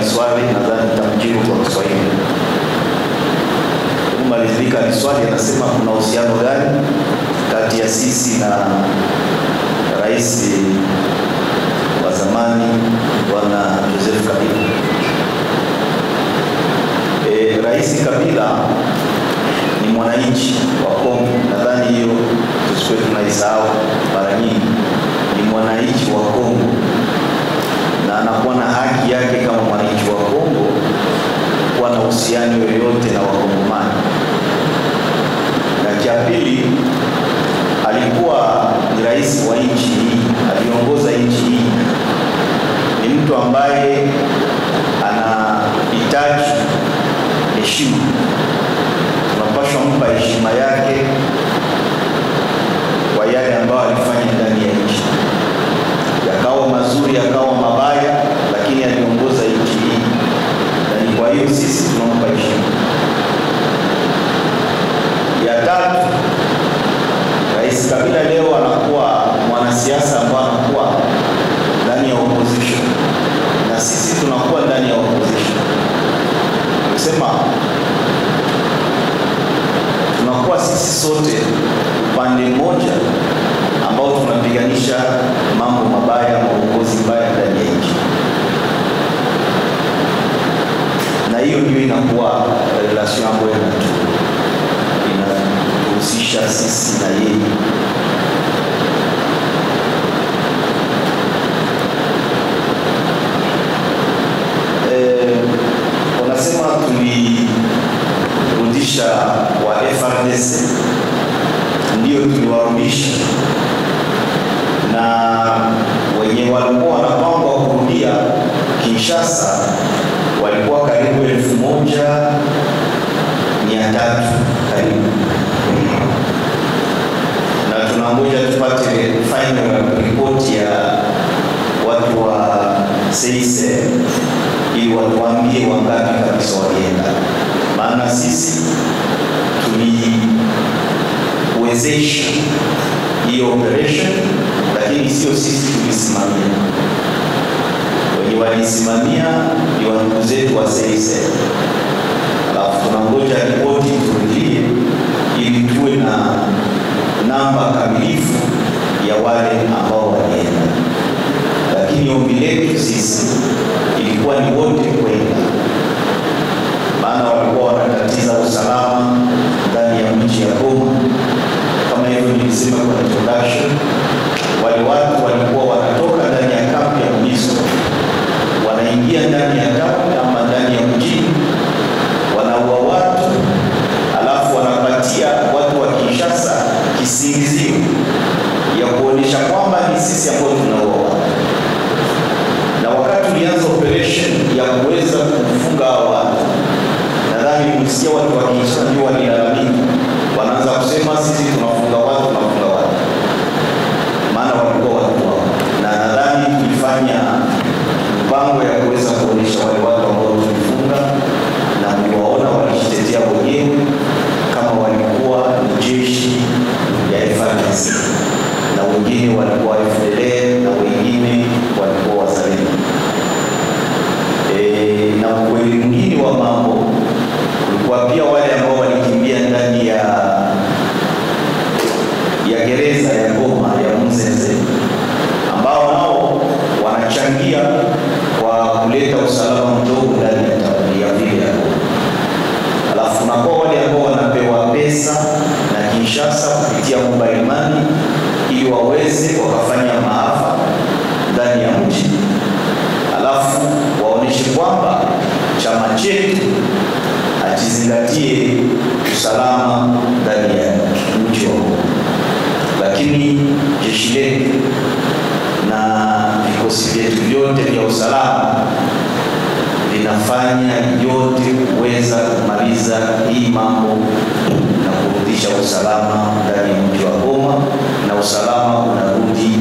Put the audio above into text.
ni swali, nadhani nitamjibu kwa Kiswahili. Kumalizika ni swali, anasema kuna uhusiano gani kati ya sisi na rais wa zamani Bwana Joseph Kabila. Rais Kabila ni mwananchi wa Kongo, nadhani hiyo tusiwe tunaisahau mara nyingi. Ni mwananchi wa Kongo na anakuwa na haki yake kama mwananchi wa Kongo kuwa na uhusiano yoyote na Wakongomani. Na cha pili, alikuwa ni rais wa nchi hii, aliongoza nchi hii. Ni mtu ambaye anahitaji heshima. Tunapaswa kumpa heshima yake kwa yale ambayo alifanya ndani ya nchi. Yakawa mazuri, yakawa mabaya, lakini aliongoza nchi hii. Na kwa hiyo sisi tunampa heshima. Ya tatu, Rais Kabila leo anakuwa mwanasiasa ambaye anakuwa ndani ya opposition. Na sisi tunakuwa ndani ya opposition. Kusema tunakuwa sisi sote upande mmoja ambao tunapiganisha mambo mabaya, uongozi mbaya ndani ya nchi. Na hiyo ndio inakuwa relation ambayo inahusisha sisi na yeye. Wanasema tulirudisha wa FRDC, ndio tuliwarudisha, na wenye walikuwa wanapangwa kurudia Kinshasa walikuwa karibu 1,300 karibu. Na tunangoja tupate final report ya watu wa CICR ili watuambie wangapi kabisa walienda. Maana sisi tuliwezesha hiyo operation, lakini sio sisi tulisimamia. Wenye walisimamia ni watu zetu wa CICR. Alafu tunangoja ripoti turudie ili tuwe na namba kamilifu ya wale ambao walienda. Lakini ombi letu sisi ilikuwa ni wote kwenda. Maana walikuwa wanatatiza usalama ndani ya mji ya Goma. Kama hivyo nilisema kwa introduction, wale watu walikuwa wanatoka ndani ya kambi ya MONUSCO, wanaingia ndani ya kambi ama ndani ya mji, wanaua watu, alafu wanapatia watu wa Kinshasa kisingizio ya kuonesha kwamba ni sisi ambao tunaua watu. Na wakati ulianza operation ya kuweza kufunga watu, nadhani mlisikia watu wa Kinshasa ndio walilalamika, wanaanza kusema sisi tunafunga watu. Maana walikuwa watu wao. Na nadhani tulifanya mpango ya kuweza kuonesha wale watu ambao tulifunga, na mliwaona walijitetea wenyewe kama walikuwa ni jeshi ya FARDC, na wengine walikuwa FDLR, na wengine walikuwa wazalendo. Na ukweli mwingine wa mambo, kulikuwa pia wale ambao walikimbia ndani ya gereza ya Goma ya Munzenze, ambao nao wanachangia kwa kuleta usalama mdogo ndani ya vile ya Goma. Alafu tunakuwa wale ambao wanapewa pesa na Kinshasa kupitia mobile money ili waweze wakafanya maafa ndani ya mji. Alafu waoneshe kwamba chama chetu hakizingatie usalama ndani ya mji wa Goma. Lakini jeshi letu na vikosi vyetu vyote vya usalama vinafanya yote kuweza kumaliza hii mambo na kurudisha usalama ndani ya mji wa Goma, na usalama unarudi